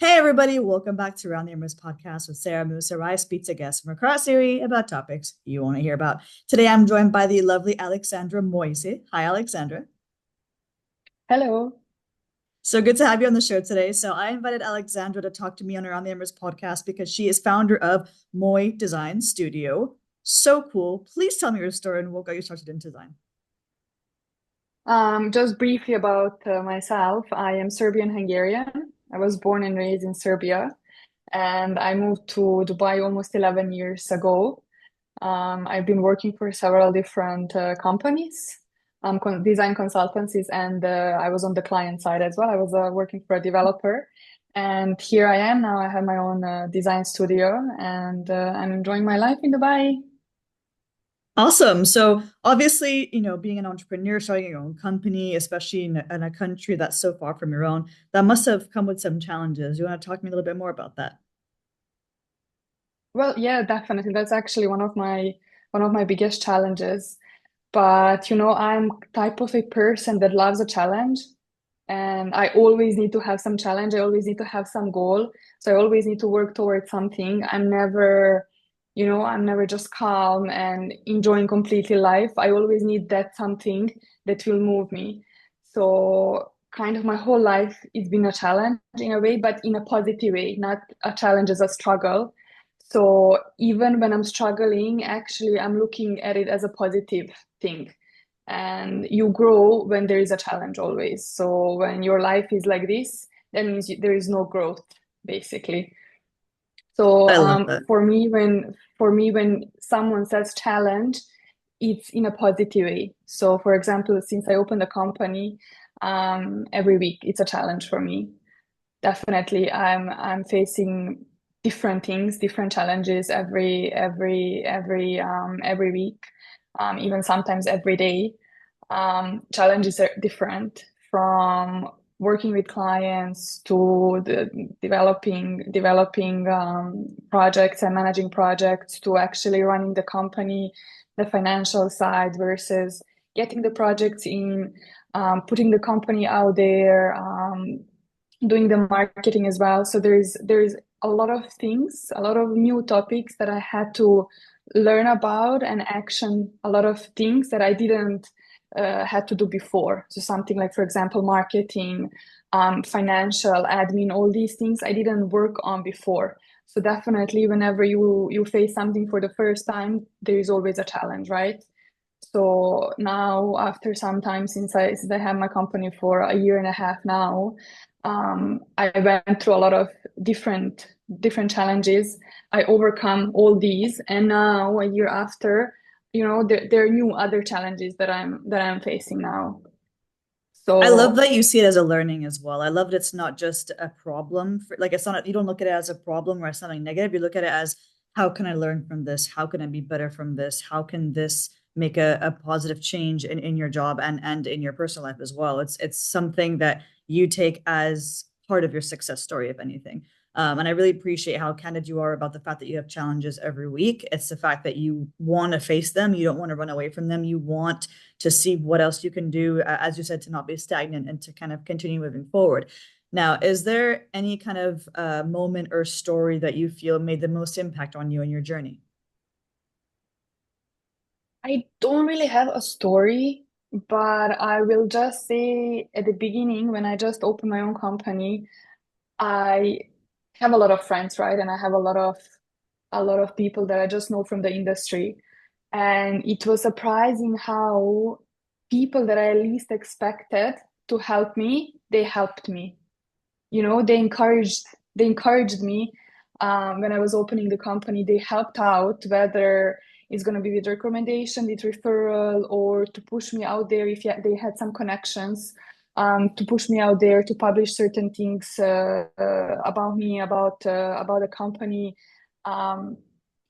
Hey everybody, welcome back to Around the Emirates podcast with Sara Mousa, where I speak to guests from across Syria about topics you want to hear about. Today I'm joined by the lovely Aleksandra Mojse. Hi, Aleksandra. Hello. So good to have you on the show today. So I invited Aleksandra to talk to me on Around the Emirates podcast because she is founder of Moy Design Studio. So cool. Please tell me your story and we'll get you started in design. Just briefly about myself. I am Serbian Hungarian. I was born and raised in Serbia, and I moved to Dubai almost 11 years ago. I've been working for several different companies, design consultancies, and I was on the client side as well. I was working for a developer, and here I am now. I have my own design studio, and I'm enjoying my life in Dubai. Awesome. So obviously, being an entrepreneur, starting your own company, especially in a country that's so far from your own, that must have come with some challenges. You want to talk to me a little bit more about that? Well, yeah, definitely. That's actually one of my biggest challenges. But I'm type of a person that loves a challenge, and I always need to have some challenge. I always need to have some goal. So I always need to work towards something. I'm never just calm and enjoying completely life. I always need that something that will move me. So kind of my whole life it's been a challenge in a way, but in a positive way, not a challenge as a struggle. So even when I'm struggling, actually I'm looking at it as a positive thing. And you grow when there is a challenge always. So when your life is like this, that means there is no growth, basically. So I love that. for me when someone says challenge, it's in a positive way. So for example, since I opened a company, every week it's a challenge for me. Definitely, I'm facing different things, different challenges every week, even sometimes every day. Challenges are different from working with clients to the developing projects and managing projects to actually running the company, the financial side versus getting the projects in, putting the company out there, doing the marketing as well. So there is a lot of things, a lot of new topics that I had to learn about and action a lot of things that I didn't had to do before. So something like, for example, marketing, financial, admin, all these things I didn't work on before. So definitely, whenever you face something for the first time, there is always a challenge, right? So now, after some time since I have my company for a year and a half now, I went through a lot of different challenges. I overcome all these, and now a year after, there are new other challenges that I'm facing now. I love So that you see it as a learning as well. I love that it's not just a problem for, like it's not you don't look at it as a problem or as something negative. You look at it as how can I learn from this? How can I be better from this? How can this make a positive change in your job and in your personal life as well? It's something that you take as part of your success story, if anything. And I really appreciate how candid you are about the fact that you have challenges every week. It's the fact that you want to face them. You don't want to run away from them. You want to see what else you can do, as you said, to not be stagnant and to kind of continue moving forward. Now, is there any kind of moment or story that you feel made the most impact on you in your journey? I don't really have a story, but I will just say at the beginning, when I just opened my own company, I have a lot of friends, right? And I have a lot of people that I just know from the industry. And it was surprising how people that I least expected to help me, they helped me. They encouraged me when I was opening the company. They helped out, whether it's going to be with recommendation, with referral, or to push me out there if they had some connections, to push me out there to publish certain things about me, about the company. Um,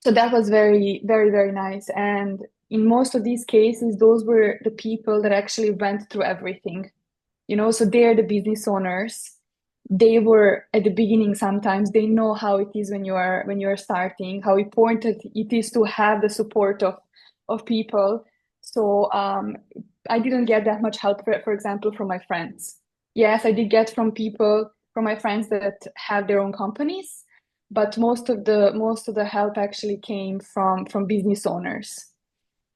so that was very, very, very nice. And in most of these cases, those were the people that actually went through everything. So they're the business owners. They were at the beginning. Sometimes they know how it is when you are starting, how important it is to have the support of people. So I didn't get that much help, for example, from my friends. Yes, I did get from people from my friends that have their own companies, but most of the help actually came from business owners.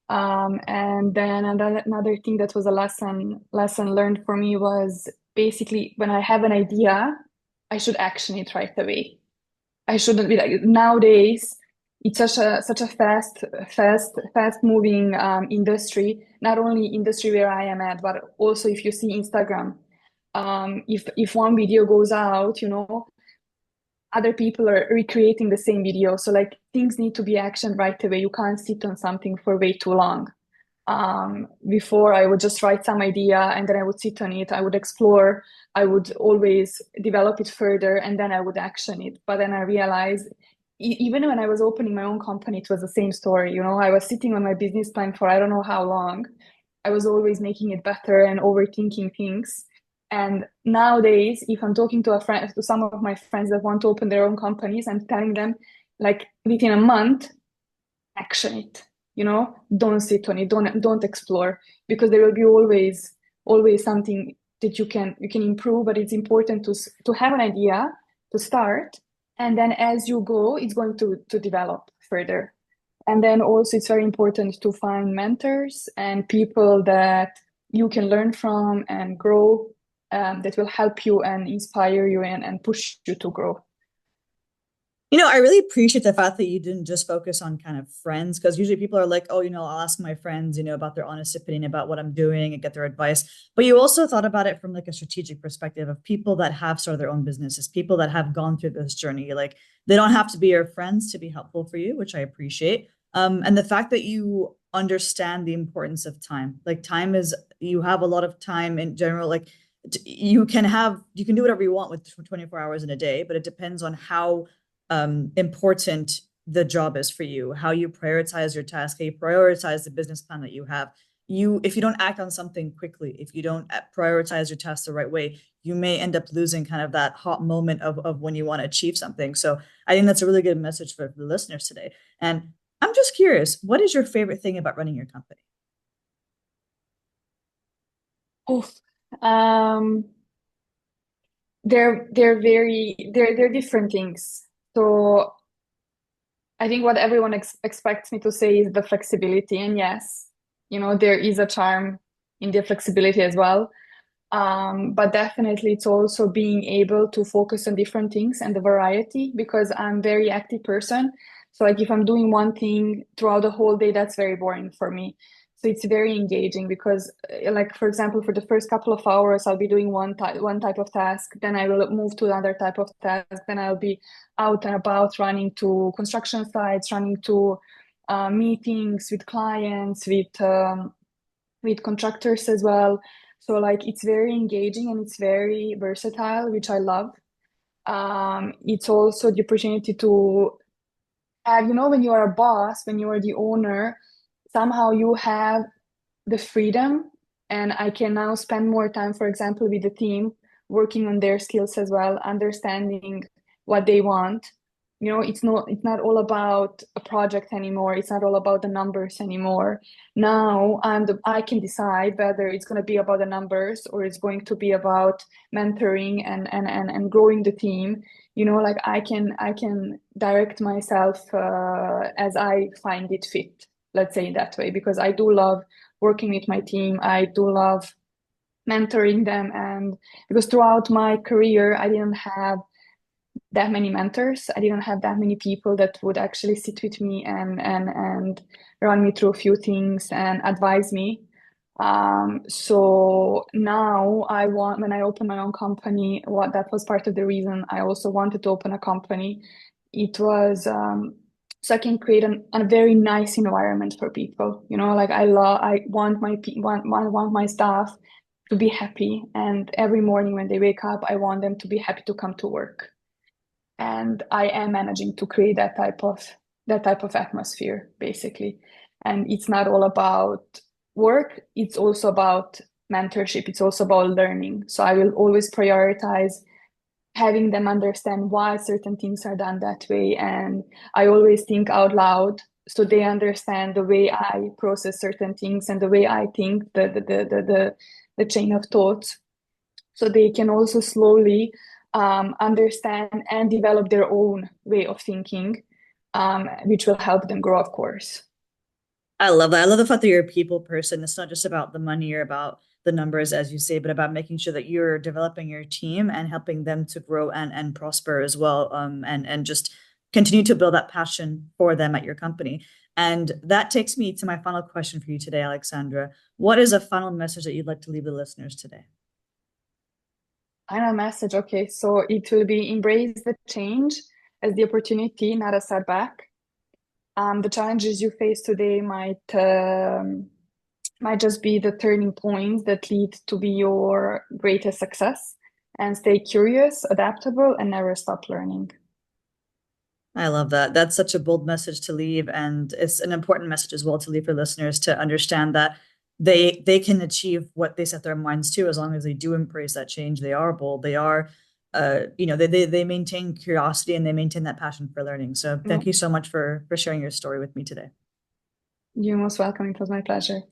And then another thing that was a lesson learned for me was basically when I have an idea, I should action it right away. I shouldn't be like nowadays. It's such a fast moving industry. Not only industry where I am at, but also if you see Instagram, if one video goes out, other people are recreating the same video. So like things need to be actioned right away. You can't sit on something for way too long. Before I would just write some idea and then I would sit on it. I would explore. I would always develop it further and then I would action it. But then I realized even when I was opening my own company, it was the same story. I was sitting on my business plan for I don't know how long. I was always making it better and overthinking things. And nowadays, if I'm talking to some of my friends that want to open their own companies, I'm telling them, like within a month, action it. Don't sit on it, don't explore, because there will be always something that you can improve. But it's important to have an idea to start, and then as you go, it's going to develop further. And then also, it's very important to find mentors and people that you can learn from and grow, that will help you and inspire you and push you to grow. I really appreciate the fact that you didn't just focus on kind of friends, because usually people are like, oh, I'll ask my friends, about their honest opinion about what I'm doing and get their advice. But you also thought about it from like a strategic perspective of people that have started their own businesses, people that have gone through this journey. Like they don't have to be your friends to be helpful for you, which I appreciate. And the fact that you understand the importance of time, like time is, you have a lot of time in general, like you can do whatever you want with 24 hours in a day, but it depends on how important the job is for you, how you prioritize your task, how you prioritize the business plan that you have. If you don't act on something quickly, if you don't prioritize your task the right way, you may end up losing kind of that hot moment of when you want to achieve something. So I think that's a really good message for the listeners today. And I'm just curious, what is your favorite thing about running your company? Oh, um, they're different things. So I think what everyone expects me to say is the flexibility. And yes, there is a charm in the flexibility as well. But definitely it's also being able to focus on different things and the variety, because I'm a very active person. So like if I'm doing one thing throughout the whole day, that's very boring for me. So it's very engaging because like for example, for the first couple of hours, I'll be doing one type of task, then I will move to another type of task, then I'll be out and about running to construction sites, running to meetings with clients, with contractors as well. So like it's very engaging and it's very versatile, which I love. It's also the opportunity to have, when you are a boss, when you are the owner, somehow you have the freedom, and I can now spend more time, for example, with the team, working on their skills as well, understanding what they want. It's not all about a project anymore. It's not all about the numbers anymore. Now I can decide whether it's going to be about the numbers or it's going to be about mentoring and growing the team. Like I can direct myself as I find it fit, let's say that way, because I do love working with my team. I do love mentoring them, and because throughout my career I didn't have that many mentors. I didn't have that many people that would actually sit with me and run me through a few things and advise me. So now when I open my own company, that was part of the reason I also wanted to open a company. It was so I can create a very nice environment for people. Like I want want my staff to be happy, and every morning when they wake up, I want them to be happy to come to work. And I am managing to create that type of atmosphere, basically. And it's not all about work, it's also about mentorship, it's also about learning. So I will always prioritize having them understand why certain things are done that way, and I always think out loud so they understand the way I process certain things and the way I think, the chain of thoughts, so they can also slowly understand and develop their own way of thinking, which will help them grow, of course. I love that. I love the fact that you're a people person. It's not just about the money or about the numbers, as you say, but about making sure that you're developing your team and helping them to grow and prosper as well. And just continue to build that passion for them at your company. And that takes me to my final question for you today, Aleksandra. What is a final message that you'd like to leave the listeners today? Final message. Okay, so it will be embrace the change as the opportunity, not a setback. The challenges you face today might just be the turning points that lead to be your greatest success. And stay curious, adaptable, and never stop learning. I love that. That's such a bold message to leave, and it's an important message as well to leave for listeners to understand that they can achieve what they set their minds to as long as they do embrace that change. They are bold. They are, they maintain curiosity and they maintain that passion for learning. So Yeah. thank you so much for sharing your story with me today. You're most welcome. It was my pleasure.